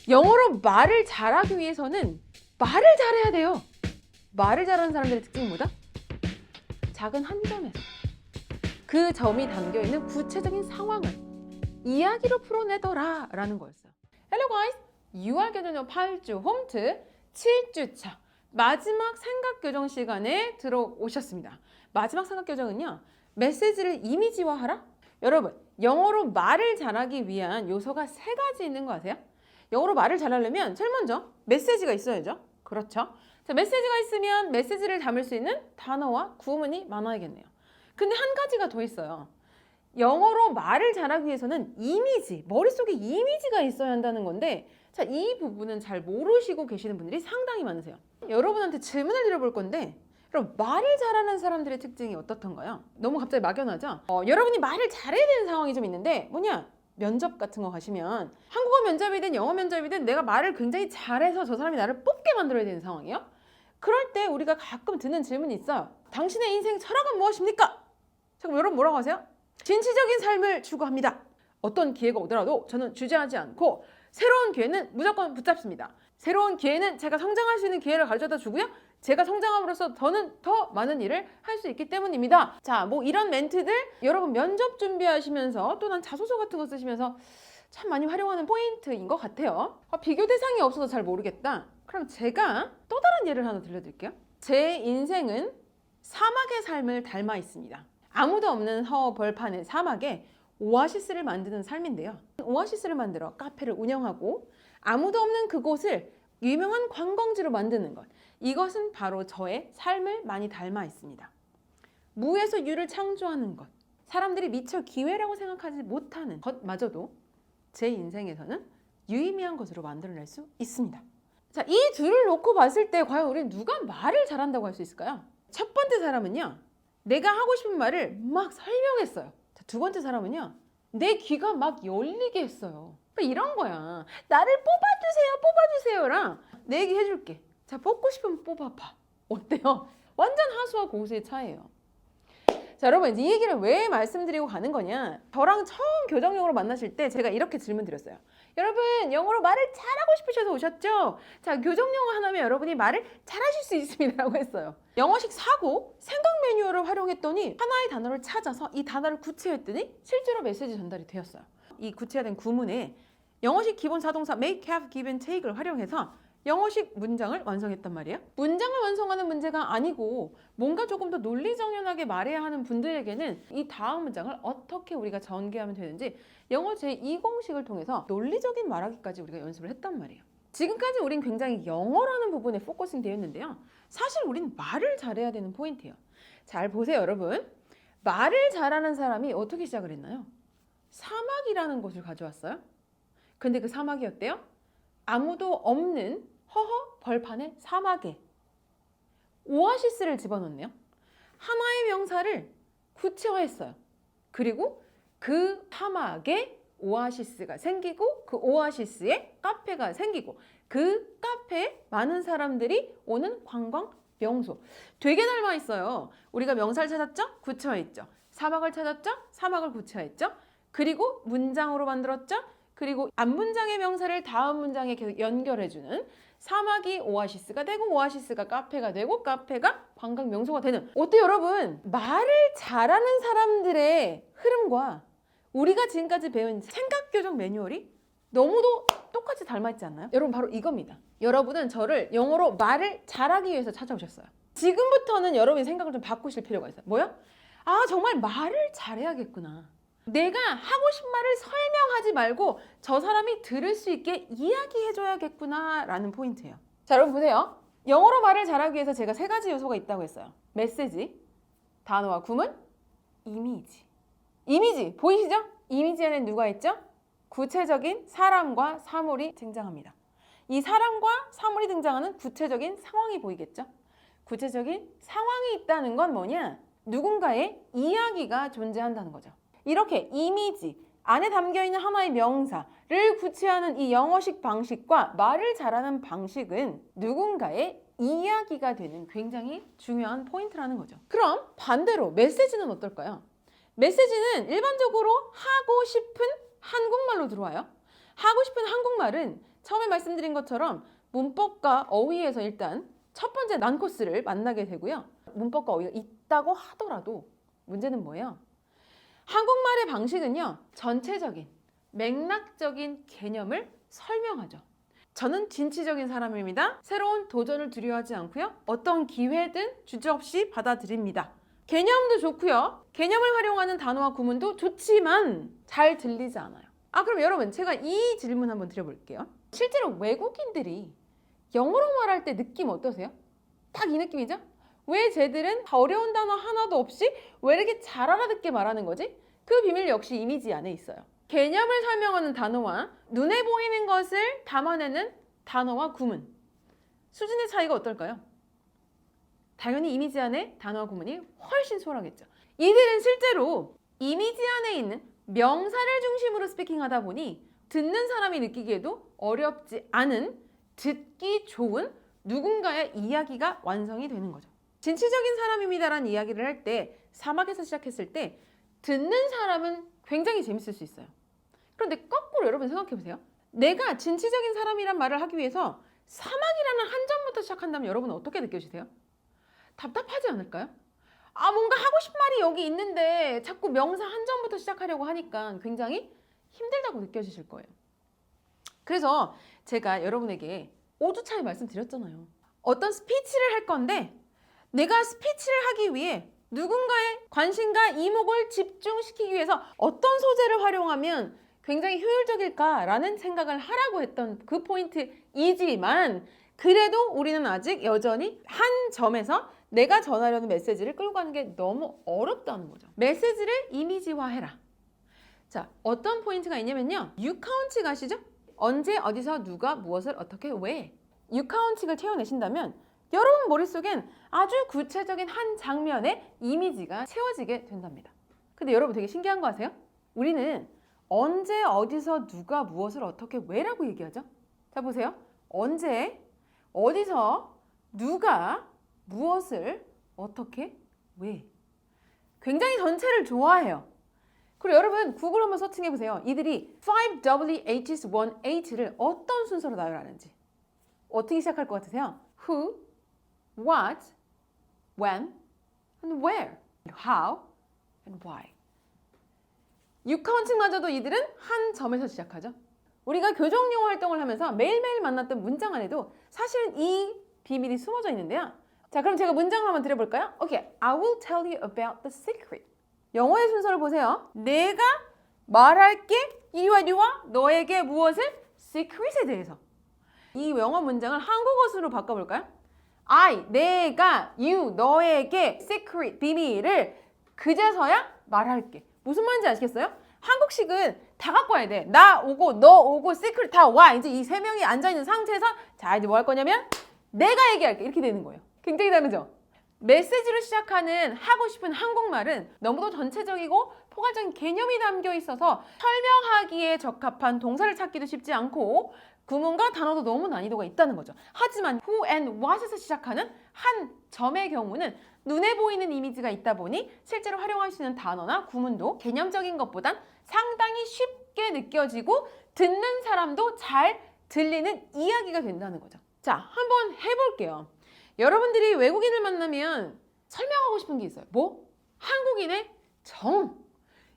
영어로 말을 잘하기 위해서는 말을 잘해야 돼요. 말을 잘하는 사람들의 특징은 뭐다? 작은 한 점에서 그 점이 담겨있는 구체적인 상황을 이야기로 풀어내더라 라는 거였어요. Hello guys! 6월 교정료 8주 홈트 7주차 마지막 생각교정 시간에 들어오셨습니다. 마지막 생각교정은요. 메시지를 이미지화하라? 여러분, 영어로 말을 잘하기 위한 요소가 3가지 있는 거 아세요? 영어로 말을 잘하려면 제일 먼저 메시지가 있어야죠. 그렇죠? 자, 메시지가 있으면 메시지를 담을 수 있는 단어와 구문이 많아야겠네요. 근데 한 가지가 더 있어요. 영어로 말을 잘하기 위해서는 이미지, 머릿속에 이미지가 있어야 한다는 건데 자, 이 부분은 잘 모르시고 계시는 분들이 상당히 많으세요. 여러분한테 질문을 드려볼 건데 그럼 말을 잘하는 사람들의 특징이 어떻던가요? 너무 갑자기 막연하죠? 여러분이 말을 잘해야 되는 상황이 좀 있는데 뭐냐? 면접 같은 거 가시면 한국어 면접이든 영어 면접이든 내가 말을 굉장히 잘해서 저 사람이 나를 뽑게 만들어야 되는 상황이에요. 그럴 때 우리가 가끔 드는 질문이 있어요. 당신의 인생 철학은 무엇입니까? 잠깐 여러분 뭐라고 하세요? 진취적인 삶을 추구합니다. 어떤 기회가 오더라도 저는 주저하지 않고 새로운 기회는 무조건 붙잡습니다. 새로운 기회는 제가 성장할 수 있는 기회를 가져다 주고요. 제가 성장함으로써 저는 더 많은 일을 할 수 있기 때문입니다. 자, 뭐 이런 멘트들 여러분 면접 준비하시면서 또 난 자소서 같은 거 쓰시면서 참 많이 활용하는 포인트인 것 같아요. 비교 대상이 없어서 잘 모르겠다. 그럼 제가 또 다른 예를 하나 들려드릴게요. 제 인생은 사막의 삶을 닮아 있습니다. 아무도 없는 허벌판의 사막에 오아시스를 만드는 삶인데요. 오아시스를 만들어 카페를 운영하고 아무도 없는 그곳을 유명한 관광지로 만드는 것. 이것은 바로 저의 삶을 많이 닮아 있습니다. 무에서 유를 창조하는 것. 사람들이 미처 기회라고 생각하지 못하는 것마저도 제 인생에서는 유의미한 것으로 만들어낼 수 있습니다. 자, 이 둘을 놓고 봤을 때 과연 우리는 누가 말을 잘한다고 할 수 있을까요? 첫 번째 사람은요. 내가 하고 싶은 말을 막 설명했어요. 자, 두 번째 사람은요. 내 귀가 막 열리게 했어요. 이런 거야. 나를 뽑아주세요랑 내 얘기 해줄게. 자, 뽑고 싶으면 뽑아봐. 어때요? 완전 하수와 고수의 차이예요. 자, 여러분 이 얘기를 왜 말씀드리고 가는 거냐? 저랑 처음 교정용어로 만나실 때 제가 이렇게 질문 드렸어요. 여러분 영어로 말을 잘하고 싶으셔서 오셨죠? 자, 교정용어 하나면 여러분이 말을 잘하실 수 있습니다 라고 했어요. 영어식 사고, 생각 매뉴얼을 활용했더니 하나의 단어를 찾아서 이 단어를 구체했더니 실제로 메시지 전달이 되었어요. 이 구체화된 구문에 영어식 기본 사동사 make, have, give and take를 활용해서 영어식 문장을 완성했단 말이에요. 문장을 완성하는 문제가 아니고 뭔가 조금 더 논리정연하게 말해야 하는 분들에게는 이 다음 문장을 어떻게 우리가 전개하면 되는지 영어 제2공식을 통해서 논리적인 말하기까지 우리가 연습을 했단 말이에요. 지금까지 우린 굉장히 영어라는 부분에 포커싱 되어 있는데요. 사실 우린 말을 잘해야 되는 포인트예요. 잘 보세요, 여러분. 말을 잘하는 사람이 어떻게 시작을 했나요? 사막이라는 곳을 가져왔어요. 근데 그 사막이 어때요? 아무도 없는 허허 벌판의 사막에 오아시스를 집어넣네요. 하나의 명사를 구체화했어요. 그리고 그 사막에 오아시스가 생기고 그 오아시스에 카페가 생기고 그 카페에 많은 사람들이 오는 관광 명소. 되게 닮아 있어요. 우리가 명사를 찾았죠? 구체화했죠. 사막을 찾았죠? 사막을 구체화했죠? 그리고 문장으로 만들었죠? 그리고 앞문장의 명사를 다음 문장에 계속 연결해주는 사막이 오아시스가 되고 오아시스가 카페가 되고 카페가 관광 명소가 되는. 어때요, 여러분? 말을 잘하는 사람들의 흐름과 우리가 지금까지 배운 생각교정 매뉴얼이 너무도 똑같이 닮아있지 않나요? 여러분 바로 이겁니다. 여러분은 저를 영어로 말을 잘하기 위해서 찾아오셨어요. 지금부터는 여러분이 생각을 좀 바꾸실 필요가 있어요. 뭐요? 아, 정말 말을 잘해야겠구나. 내가 하고 싶은 말을 설명하지 말고 저 사람이 들을 수 있게 이야기해줘야겠구나 라는 포인트예요. 자, 여러분 보세요. 영어로 말을 잘하기 위해서 제가 3가지 요소가 있다고 했어요. 메시지, 단어와 구문, 이미지. 이미지 보이시죠? 이미지 안에 누가 있죠? 구체적인 사람과 사물이 등장합니다. 이 사람과 사물이 등장하는 구체적인 상황이 보이겠죠? 구체적인 상황이 있다는 건 뭐냐? 누군가의 이야기가 존재한다는 거죠. 이렇게 이미지 안에 담겨있는 하나의 명사를 구체화하는 이 영어식 방식과 말을 잘하는 방식은 누군가의 이야기가 되는 굉장히 중요한 포인트라는 거죠. 그럼 반대로 메시지는 어떨까요? 메시지는 일반적으로 하고 싶은 한국말로 들어와요. 하고 싶은 한국말은 처음에 말씀드린 것처럼 문법과 어휘에서 일단 첫 번째 난코스를 만나게 되고요. 문법과 어휘가 있다고 하더라도 문제는 뭐예요? 한국말의 방식은요. 전체적인, 맥락적인 개념을 설명하죠. 저는 진취적인 사람입니다. 새로운 도전을 두려워하지 않고요. 어떤 기회든 주저없이 받아들입니다. 개념도 좋고요. 개념을 활용하는 단어와 구문도 좋지만 잘 들리지 않아요. 그럼 여러분 제가 이 질문 한번 드려볼게요. 실제로 외국인들이 영어로 말할 때 느낌 어떠세요? 딱 이 느낌이죠? 왜 쟤들은 어려운 단어 하나도 없이 왜 이렇게 잘 알아듣게 말하는 거지? 그 비밀 역시 이미지 안에 있어요. 개념을 설명하는 단어와 눈에 보이는 것을 담아내는 단어와 구문. 수준의 차이가 어떨까요? 당연히 이미지 안에 단어와 구문이 훨씬 수월하겠죠. 이들은 실제로 이미지 안에 있는 명사를 중심으로 스피킹하다 보니 듣는 사람이 느끼기에도 어렵지 않은 듣기 좋은 누군가의 이야기가 완성이 되는 거죠. 진취적인 사람입니다라는 이야기를 할 때 사막에서 시작했을 때 듣는 사람은 굉장히 재밌을 수 있어요. 그런데 거꾸로 여러분 생각해 보세요. 내가 진취적인 사람이란 말을 하기 위해서 사막이라는 한 점부터 시작한다면 여러분은 어떻게 느껴지세요? 답답하지 않을까요? 뭔가 하고 싶은 말이 여기 있는데 자꾸 명사 한 점부터 시작하려고 하니까 굉장히 힘들다고 느껴지실 거예요. 그래서 제가 여러분에게 5주 차에 말씀드렸잖아요. 어떤 스피치를 할 건데 내가 스피치를 하기 위해 누군가의 관심과 이목을 집중시키기 위해서 어떤 소재를 활용하면 굉장히 효율적일까라는 생각을 하라고 했던 그 포인트이지만 그래도 우리는 아직 여전히 한 점에서 내가 전하려는 메시지를 끌고 가는 게 너무 어렵다는 거죠. 메시지를 이미지화해라. 자, 어떤 포인트가 있냐면요. 유카운칙 아시죠? 언제, 어디서, 누가, 무엇을, 어떻게, 왜. 유카운칙을 채워내신다면 여러분 머릿속엔 아주 구체적인 한 장면의 이미지가 채워지게 된답니다. 근데 여러분 되게 신기한 거 아세요? 우리는 언제, 어디서, 누가, 무엇을, 어떻게, 왜라고 얘기하죠? 자, 보세요. 언제, 어디서, 누가, 무엇을, 어떻게, 왜. 굉장히 전체를 좋아해요. 그리고 여러분 구글 한번 서칭해 보세요. 이들이 5WHS18를 어떤 순서로 나열하는지. 어떻게 시작할 것 같으세요? Who, what, when, and where, how, and why. 유카운칙마저도 이들은 한 점에서 시작하죠. 우리가 교정용어 활동을 하면서 매일매일 만났던 문장 안에도 사실은 이 비밀이 숨어져 있는데요. 자, 그럼 제가 문장을 한번 드려볼까요? Okay, I will tell you about the secret. 영어의 순서를 보세요. 내가 말할게 이리와 너에게 무엇을? secret에 대해서. 이 영어 문장을 한국어 수로 바꿔볼까요? I, 내가, you, 너에게 secret, 비밀을 그제서야 말할게. 무슨 말인지 아시겠어요? 한국식은 다 갖고 와야 돼. 나 오고 너 오고 secret 다 와. 이제 이 세 명이 앉아있는 상태에서 자 이제 뭐 할 거냐면 내가 얘기할게. 이렇게 되는 거예요. 굉장히 다르죠? 메시지로 시작하는 하고 싶은 한국말은 너무도 전체적이고 포괄적인 개념이 담겨 있어서 설명하기에 적합한 동사를 찾기도 쉽지 않고 구문과 단어도 너무 난이도가 있다는 거죠. 하지만 who and what에서 시작하는 한 점의 경우는 눈에 보이는 이미지가 있다 보니 실제로 활용할 수 있는 단어나 구문도 개념적인 것보단 상당히 쉽게 느껴지고 듣는 사람도 잘 들리는 이야기가 된다는 거죠. 자, 한번 해볼게요. 여러분들이 외국인을 만나면 설명하고 싶은 게 있어요. 뭐? 한국인의 정.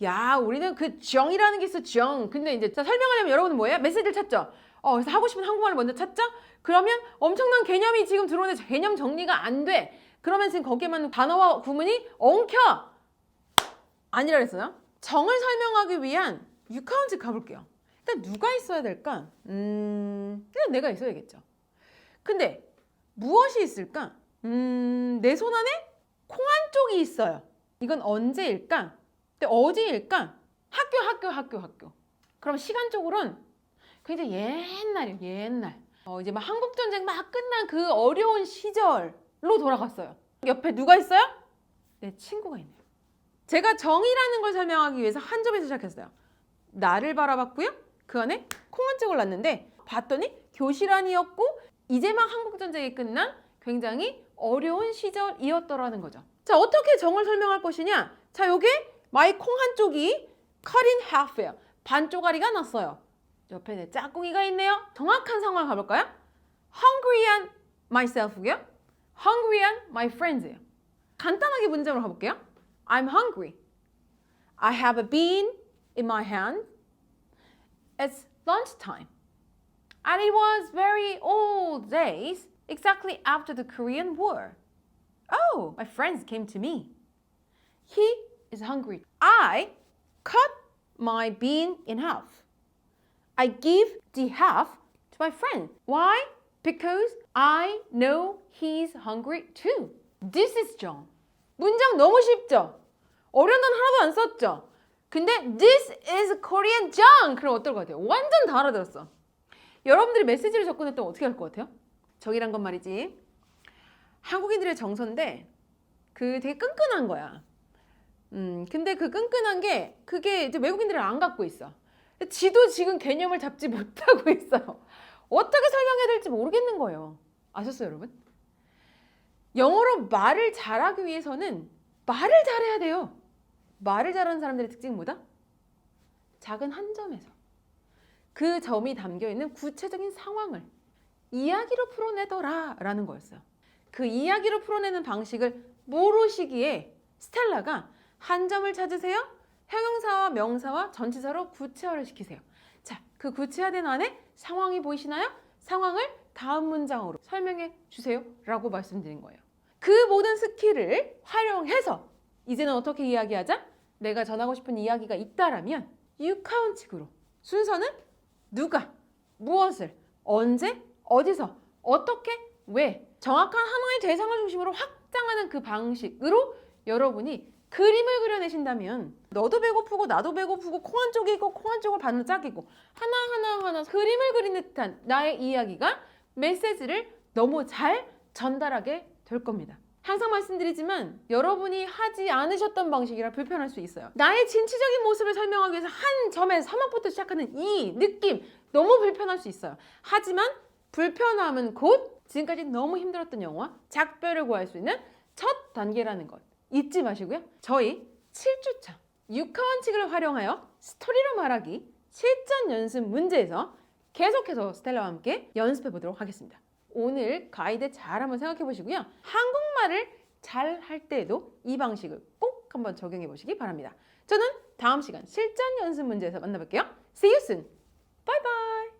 야, 우리는 그 정이라는 게 있어, 정. 근데 이제 설명하려면 여러분은 뭐예요? 메시지를 찾죠. 그래서 하고 싶은 한국말을 먼저 찾죠? 그러면 엄청난 개념이 지금 들어오는데 개념 정리가 안 돼. 그러면 지금 거기에 맞는 단어와 구문이 엉켜. 아니라 그랬어요. 정을 설명하기 위한 유카운칙 가볼게요. 일단 누가 있어야 될까? 일단 내가 있어야겠죠. 근데 무엇이 있을까? 내 손 안에 콩 한 쪽이 있어요. 이건 언제일까? 근데 어디일까? 학교. 그럼 시간적으로는 굉장히 옛날이에요. 옛날. 이제 막 한국전쟁 막 끝난 그 어려운 시절로 돌아갔어요. 옆에 누가 있어요? 내 친구가 있네요. 제가 정의라는 걸 설명하기 위해서 한 점에서 시작했어요. 나를 바라봤고요. 그 안에 콩 한 쪽을 놨는데 봤더니 교실 안이었고 이제 막 한국전쟁이 끝난 굉장히 어려운 시절이었더라는 거죠. 자, 어떻게 정을 설명할 것이냐? 자, 요게 마이 콩 한쪽이 cut in half예요. 반 쪼가리가 났어요. 옆에 내 짝꿍이가 있네요. 정확한 상황 가볼까요? Hungry and myself고요. Hungry and my friends예요. 간단하게 문장으로 가볼게요. I'm hungry. I have a bean in my hand. It's lunchtime. And it was very old days, exactly after the Korean War. Oh, my friends came to me. He is hungry. I cut my bean in half. I give the half to my friend. Why? Because I know he's hungry too. This is John. 문장 너무 쉽죠? 어려운 단 하나도 안 썼죠? 근데 this is Korean John. 그럼 어떨 것 같아요? 완전 다 알아들었어. 여러분들이 메시지를 접근했다면 어떻게 할 것 같아요? 정이란 건 말이지. 한국인들의 정서인데 그 되게 끈끈한 거야. 근데 그 끈끈한 게 그게 이제 외국인들은 안 갖고 있어. 지도 지금 개념을 잡지 못하고 있어요. 어떻게 설명해야 될지 모르겠는 거예요. 아셨어요, 여러분? 영어로 말을 잘하기 위해서는 말을 잘해야 돼요. 말을 잘하는 사람들의 특징은 뭐다? 작은 한 점에서 그 점이 담겨있는 구체적인 상황을 이야기로 풀어내더라 라는 거였어요. 그 이야기로 풀어내는 방식을 모르시기에 스텔라가 한 점을 찾으세요. 형용사와 명사와 전치사로 구체화를 시키세요. 자, 그 구체화된 안에 상황이 보이시나요? 상황을 다음 문장으로 설명해 주세요 라고 말씀드린 거예요. 그 모든 스킬을 활용해서 이제는 어떻게 이야기하자? 내가 전하고 싶은 이야기가 있다라면 육하원칙으로 순서는 누가, 무엇을, 언제, 어디서, 어떻게, 왜 정확한 하나의 대상을 중심으로 확장하는 그 방식으로 여러분이 그림을 그려내신다면 너도 배고프고 나도 배고프고 콩 한쪽이 있고 콩 한쪽을 반으로 짜기고 하나 그림을 그린 듯한 나의 이야기가 메시지를 너무 잘 전달하게 될 겁니다. 항상 말씀드리지만 여러분이 하지 않으셨던 방식이라 불편할 수 있어요. 나의 진취적인 모습을 설명하기 위해서 한 점에 서막부터 시작하는 이 느낌 너무 불편할 수 있어요. 하지만 불편함은 곧 지금까지 너무 힘들었던 영어와 작별을 구할 수 있는 첫 단계라는 것 잊지 마시고요. 저희 7주차 육하원칙을 활용하여 스토리로 말하기 실전 연습 문제에서 계속해서 스텔라와 함께 연습해 보도록 하겠습니다. 오늘 가이드 잘 한번 생각해 보시고요. 한국말을 잘 할 때에도 이 방식을 꼭 한번 적용해 보시기 바랍니다. 저는 다음 시간 실전 연습 문제에서 만나볼게요. See you soon. Bye bye.